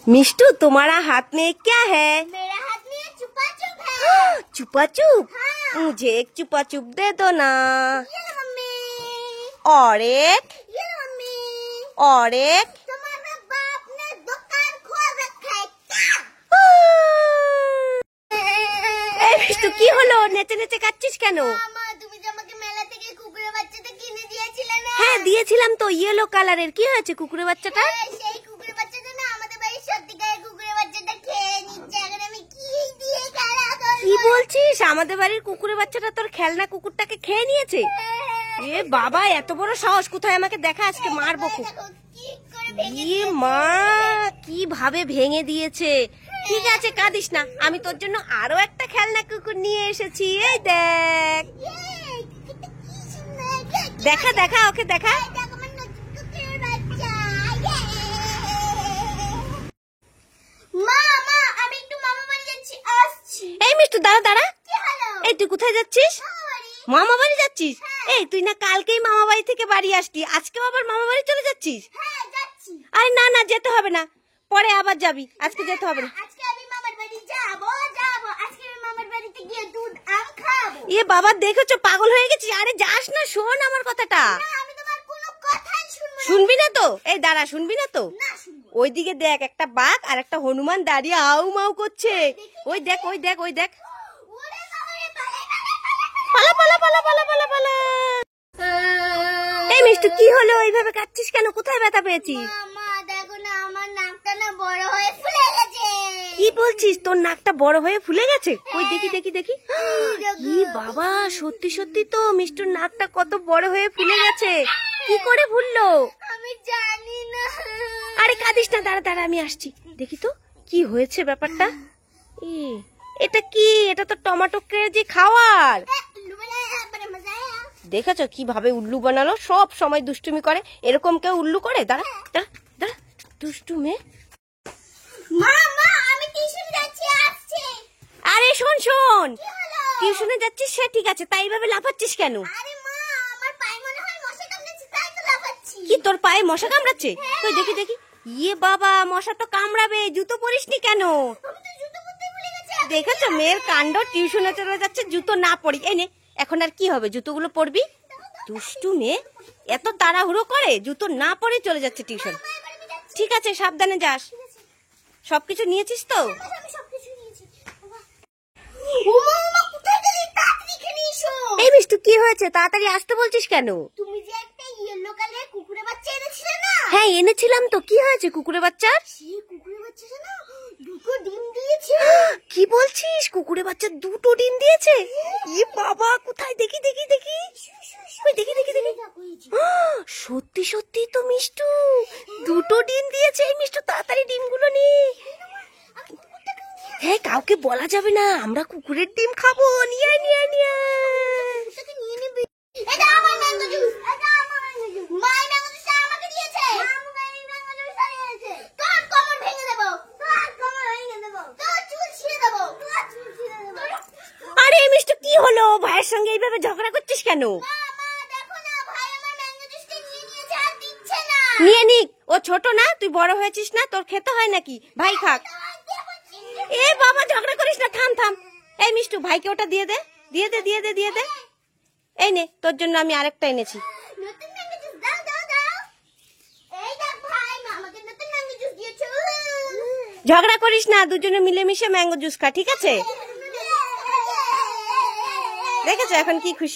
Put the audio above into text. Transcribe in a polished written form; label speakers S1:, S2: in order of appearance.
S1: मिष्टू तुम्हारा हाथ में क्या है?
S2: मेरा हाथ में चुपा चुप है।
S1: चुपा चुप?
S2: हाँ।
S1: मुझे एक चुपा चुप दे दो ना।
S2: ये लो मम्मी।
S1: और एक?
S2: ये लो मम्मी।
S1: और एक?
S2: तुम्हारे बाप ने दुकान खोल रखा है क्या?
S1: এই মিষ্টু কি হলো? নেচে নেচে কাচ্ছিস কেন?
S2: মামা তুমি যে আমাকে মেলা থেকে কুকুরের বাচ্চাটা কিনে দিয়েছিলে না?
S1: হ্যাঁ দিয়েছিলাম তো, ইয়েলো কালারের। কি হয়েছে কুকুরের বাচ্চাটা?
S2: সেই কুকুরের বাচ্চাটা না আমাদের বাড়ির সত্যিকারের কুকুরের বাচ্চাটা খেয়ে নিচ্ছে। এখন আমি কি দিয়ে খেলা করব?
S1: কি বলছিস? আমাদের বাড়ির কুকুরের বাচ্চাটা তোর খেলনা কুকুরটাকে খেয়ে নিয়েছে? এ বাবা, এত বড় সাহস! কোথায় আমাকে দেখা, আজকে মারবো খুব। ইয়ে মা, কিভাবে ভেঙে দিয়েছে। ঠিক আছে, কাঁদিস না, আমি তোর জন্য আরো একটা খেলনা কুকুর নিয়ে এসেছি। এই দেখ, দেখা দেখা, ওকে দেখা। এই মিষ্টু দাঁড়া দাঁড়া। এই তুই কোথায় যাচ্ছিস? মামা বাড়ি যাচ্ছিস? এই তুই না কালকেই মামা বাড়ি থেকে বাড়ি আসলি, আজকেও আবার মামা বাড়ি চলে যাচ্ছিস? আরে না না, যেতে হবে না, পরে আবার যাবি, আজকে যেতে হবে না। এ বাবা, দেখেছো পাগল হয়ে গেছিস? আরে যাস না, শোন আমার কথাটা। শুনবি না তো? এই দাঁড়া, শুনবি না তো? ওইদিকে দেখ, একটা বাঘ আর একটা হনুমান দাঁড়িয়ে আউ মাউ করছে। ওই দেখ, ওই দেখ, ওই দেখ। পালা পালা পালা পালা পালা পালা। এই মিষ্টু কি হলো? এইভাবে কাচ্ছিস কেন? কোথায় ব্যথা পেয়েছিস?
S2: দেখো না, আমার নাকটা না বড় হয়ে ফুলে গেছে।
S1: কি বলছিস? তোর নাকটা বড় হয়ে ফুলে গেছে? ওই দেখি দেখি দেখি। ই বাবা, সত্যি সত্যি তো মিষ্টুর নাকটা কত বড় হয়ে ফুলে গেছে। কি করে ফুললো?
S2: আমি জানি না।
S1: আরে কাঁদিস না, দাঁড়া দাঁড়া, আমি আসছি। দেখি তো কি হয়েছে ব্যাপারটা। এটা কি? এটা তো টমেটো কেজি খাওয়ার। দেখেছো কিভাবে উল্লু বানালো? সব সময় দুষ্টুমি করে। এরকম কেউ উল্লু করে? দাঁড়া দাঁড়া দাঁড়া, দুষ্টু মেয়ে।
S2: আমি টিউশনে যাচ্ছি, আসছি।
S1: আরে শোন শোন, টিউশনে যাচ্ছিস সে ঠিক আছে, তাই এইভাবে লাফাচ্ছিস কেন?
S2: আরে মা, আমার পায়ে মনে হয় মশা কামড়েছে, তাই তো লাফাচ্ছি।
S1: কি তোর পায়ে মশা কামড়াচ্ছে? তুই দেখি দেখি। ইয়ে বাবা, মশা তো কামড়াবে, জুতো পরিসনি কেন?
S2: আমি তো জুতো পরতে ভুলে গেছি।
S1: দেখেছো মেয়ের কাণ্ড, টিউশনে চলে যাচ্ছে জুতো না পরি। এই নে, এখন আর কি হবে, জুতোগুলো পরবি। দুষ্টু মেয়ে, এত তাড়াহুড়ো করে, জুতো না পরে চলে যাচ্ছে টিউশন। ঠিক আছে, সাবধানে যাস। সবকিছু নিয়েছিস তো? এই মিষ্টু কি হয়েছে? তাড়াতাড়ি আসতে বলছিস কেন?
S2: তুমি যে একটা ইয়েলো কালারের কুকুরের বাচ্চা এনেছিলে না?
S1: হ্যাঁ এনেছিলাম তো। কি হয়েছে কুকুরের বাচ্চার?
S2: সেই কুকুরের বাচ্চাটা না দুটো ডিম দিয়েছে।
S1: কি বলছিস? কুকুরের বাচ্চা দুটো ডিম দিয়েছে? ই বাবা, কোথায়? দেখি দেখি দেখি। ওই দেখি দেখি দেখি। সত্যি সত্যি তো মিষ্টু দুটো ডিম দিয়েছে। এই মিষ্টু তাড়াতাড়ি ডিমগুলো নে। হ্যাঁ, কাউকে বলা যাবে না, আমরা কুকুরের ডিম খাবো। নিয়ে নিয়ে নিয়ে
S2: নিয়ে নিবি। এটা আমার ম্যাঙ্গো জুস, এটা আমার ম্যাঙ্গো জুস। মাই ম্যাঙ্গো জুসটা আমাকে দিয়েছে। মামু ম্যাঙ্গো জুসটা দিয়েছে। তোর কোমর ভেঙে দেব, তোর কোমর ভেঙে দেব, তোর চুল ছিঁড়ে দেব, তোর চুল ছিঁড়ে দেব।
S1: আরে মিষ্টু কি হলো? ভাইয়ের সঙ্গে এইভাবে ঝগড়া করছিস কেন?
S2: মা দেখো না, ভাই আমার ম্যাঙ্গো জুসটা নিয়ে নিয়েছে আর দিচ্ছে না।
S1: নিয়ে নিক, ও ছোট না, তুই বড় হয়েছিস না, তোর খেতে হয় নাকি? ভাই খাক। এ বাবা, ঝগড়া করিস না, থাম থাম। এই মিষ্টু, ভাইকে ওটা দিয়ে দে, দিয়ে দে দিয়ে দে দিয়ে দে। এই নে, তোর জন্য আমি আরেকটা এনেছি।
S2: নতুন ম্যাঙ্গো জুস দাও দাও দাও। এই দেখ ভাই, আমাকে নতুন ম্যাঙ্গো জুস দিয়েছে।
S1: ঝগড়া করিস না, দুজনে মিলেমিশে ম্যাঙ্গো জুস খা, ঠিক আছে? দেখেছো এখন কি খুশি।